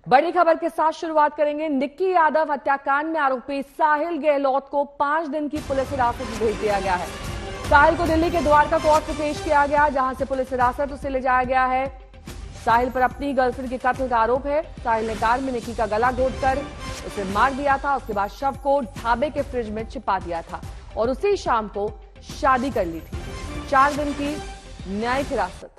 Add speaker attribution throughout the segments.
Speaker 1: बड़ी खबर के साथ शुरुआत करेंगे। निक्की यादव हत्याकांड में आरोपी साहिल गहलोत को 5 दिन की पुलिस हिरासत में भेज दिया गया है। साहिल को दिल्ली के द्वारका कोर्ट में पेश किया गया, जहां से पुलिस हिरासत उसे ले जाया गया है। साहिल पर अपनी गर्लफ्रेंड के कत्ल का आरोप है। साहिल ने कार में निक्की का गला घोंटकर उसे मार दिया था। उसके बाद शव को ढाबे के फ्रिज में छिपा दिया था और उसी शाम को शादी कर ली थी। 4 दिन की न्यायिक हिरासत।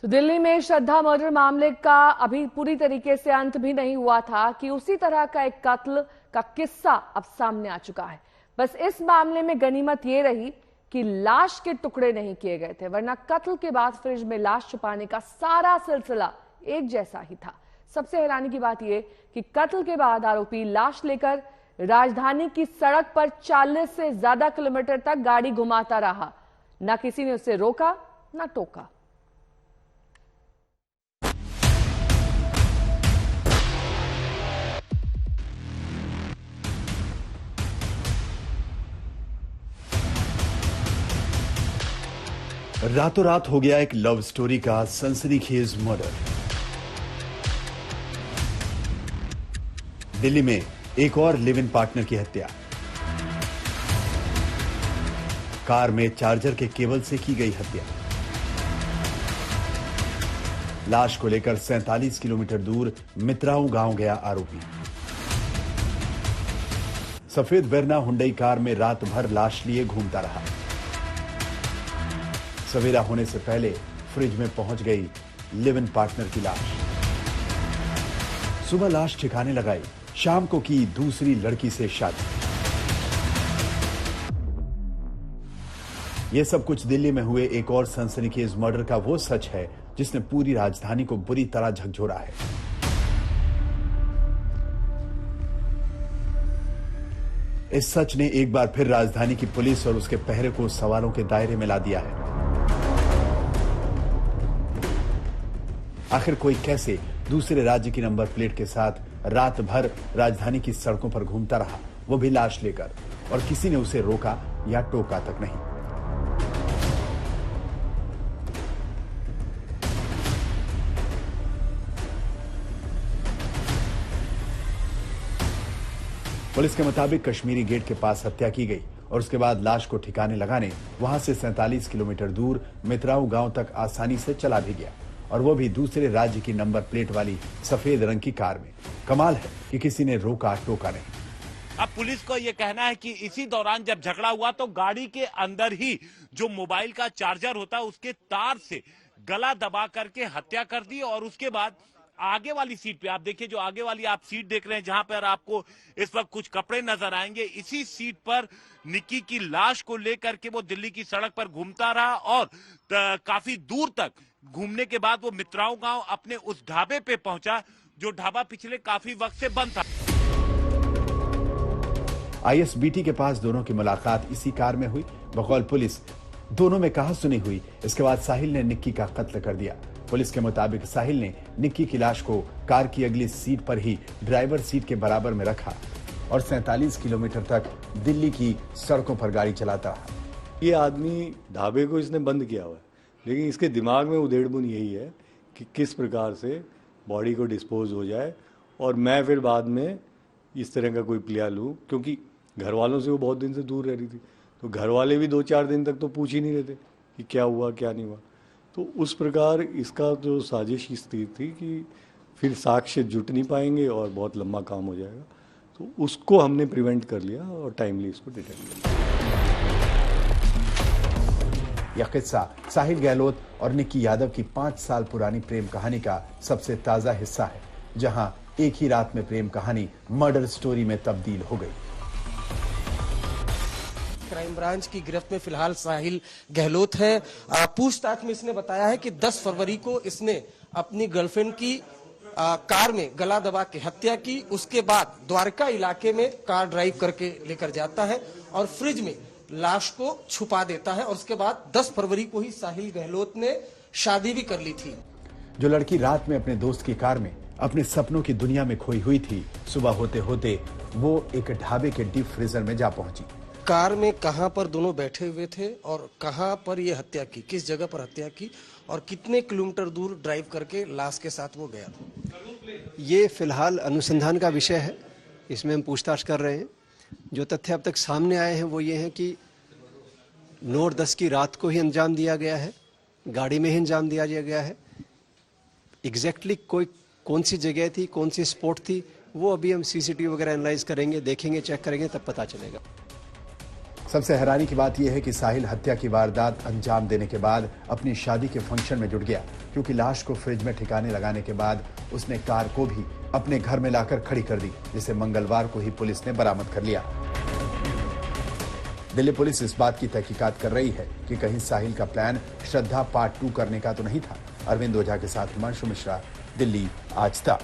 Speaker 1: तो दिल्ली में श्रद्धा मर्डर मामले का अभी पूरी तरीके से अंत भी नहीं हुआ था कि उसी तरह का एक कत्ल का किस्सा अब सामने आ चुका है। बस इस मामले में गनीमत ये रही कि लाश के टुकड़े नहीं किए गए थे, वरना कत्ल के बाद फ्रिज में लाश छुपाने का सारा सिलसिला एक जैसा ही था। सबसे हैरानी की बात यह कि कत्ल के बाद आरोपी लाश लेकर राजधानी की सड़क पर 40 से ज्यादा किलोमीटर तक गाड़ी घुमाता रहा। न किसी ने उसे रोका न टोका।
Speaker 2: रातों रात हो गया एक लव स्टोरी का सनसनीखेज मर्डर। दिल्ली में एक और लिव इन पार्टनर की हत्या। कार में चार्जर के केबल से की गई हत्या। लाश को लेकर 47 किलोमीटर दूर मित्राऊ गांव गया आरोपी। सफेद वेरना हुंडई कार में रात भर लाश लिए घूमता रहा। सवेरा होने से पहले फ्रिज में पहुंच गई लिव इन पार्टनर की लाश। सुबह लाश ठिकाने लगाई। शाम को की दूसरी लड़की से शादी। यह सब कुछ दिल्ली में हुए एक और सनसनीखेज मर्डर का वो सच है जिसने पूरी राजधानी को बुरी तरह झकझोरा है। इस सच ने एक बार फिर राजधानी की पुलिस और उसके पहरे को सवालों के दायरे में ला दिया है। आखिर कोई कैसे दूसरे राज्य की नंबर प्लेट के साथ रात भर राजधानी की सड़कों पर घूमता रहा, वो भी लाश लेकर, और किसी ने उसे रोका या टोका तक नहीं। पुलिस के मुताबिक कश्मीरी गेट के पास हत्या की गई और उसके बाद लाश को ठिकाने लगाने वहां से 47 किलोमीटर दूर मित्राऊ गांव तक आसानी से चला भी गया, और वो भी दूसरे राज्य की नंबर प्लेट वाली सफेद रंग की कार में। कमाल है कि किसी ने रोका टोका नहीं।
Speaker 3: अब पुलिस को यह कहना है कि इसी दौरान जब झगड़ा हुआ तो गाड़ी के अंदर ही जो मोबाइल का चार्जर होता है उसके तार से गला दबा करके हत्या कर दी, और उसके बाद आगे वाली सीट पे आप देखिए, जो आगे वाली आप सीट देख रहे हैं जहां पर आपको इस वक्त कुछ कपड़े नजर आएंगे, इसी सीट पर निक्की की लाश को लेकर के वो दिल्ली की सड़क पर घूमता रहा और काफी दूर तक घूमने के बाद वो मित्राऊ गांव अपने उस ढाबे पे पहुंचा जो ढाबा पिछले काफी वक्त से बंद था।
Speaker 2: आईएसबीटी के पास दोनों की मुलाकात इसी कार में हुई। बकौल पुलिस दोनों में कहा सुनी हुई। इसके बाद साहिल ने निक्की का कत्ल कर दिया। पुलिस के मुताबिक साहिल ने निक्की की लाश को कार की अगली सीट पर ही ड्राइवर सीट के बराबर में रखा और 47 किलोमीटर तक दिल्ली की सड़कों पर गाड़ी चलाता रहा।
Speaker 4: ये आदमी ढाबे को इसने बंद किया हुआ है, लेकिन इसके दिमाग में उधेड़बुन यही है कि किस प्रकार से बॉडी को डिस्पोज हो जाए और मैं फिर बाद में इस तरह का कोई प्लेयर लूँ, क्योंकि घर वालों से वो बहुत दिन से दूर रह रही थी, तो घर वाले भी 2-4 दिन तक तो पूछ ही नहीं रहे थे कि क्या हुआ क्या नहीं हुआ। तो उस प्रकार इसका जो साजिश इस थी कि फिर साक्ष्य जुट नहीं पाएंगे और बहुत लंबा काम हो जाएगा, तो उसको हमने प्रिवेंट कर लिया और टाइमली इसको डिटेक्ट किया।
Speaker 2: यह किस्सा साहिल गहलोत और निक्की यादव की 5 साल पुरानी प्रेम कहानी का सबसे ताजा हिस्सा है, जहां एक ही रात में प्रेम कहानी मर्डर स्टोरी में तब्दील हो गई।
Speaker 5: क्राइम ब्रांच की गिरफ्त में फिलहाल साहिल गहलोत है। पूछताछ में इसने बताया है कि 10 फरवरी को इसने अपनी गर्लफ्रेंड की कार में गला दबा के हत्या की। उसके बाद द्वारका इलाके में कार ड्राइव करके लेकर जाता है और फ्रिज में लाश को छुपा देता है, और उसके बाद 10 फरवरी को ही साहिल गहलोत ने शादी भी कर ली थी।
Speaker 2: जो लड़की रात में अपने दोस्त की कार में अपने सपनों की दुनिया में खोई हुई थी। सुबह होते होते वो एक ढाबे के डीप फ्रीजर में जा पहुंची।
Speaker 5: कार में कहां पर दोनों बैठे हुए थे और कहां पर ये हत्या की, किस जगह पर हत्या की और कितने किलोमीटर दूर ड्राइव करके लाश के साथ वो गया?
Speaker 6: ये फिलहाल अनुसंधान का विषय है, इसमें हम पूछताछ कर रहे हैं। जो तथ्य अब तक सामने आए हैं वो ये हैं कि 9 और 10 की रात को ही अंजाम दिया गया है, गाड़ी में ही अंजाम दिया गया है। एग्जैक्टली कौन सी जगह थी, कौन सी स्पॉट थी, वो अभी हम सीसीटीवी वगैरह एनालाइज करेंगे, देखेंगे, चेक करेंगे, तब पता चलेगा।
Speaker 2: सबसे हैरानी की बात यह है कि साहिल हत्या की वारदात अंजाम देने के बाद अपनी शादी के फंक्शन में जुट गया, क्योंकि लाश को फ्रिज में ठिकाने लगाने के बाद उसने कार को भी अपने घर में लाकर खड़ी कर दी, जिसे मंगलवार को ही पुलिस ने बरामद कर लिया। दिल्ली पुलिस इस बात की तहकीकात कर रही है कि कहीं साहिल का प्लान श्रद्धा पार्ट 2 करने का तो नहीं था। अरविंद ओझा के साथ हिमांशु मिश्रा, दिल्ली आज तक।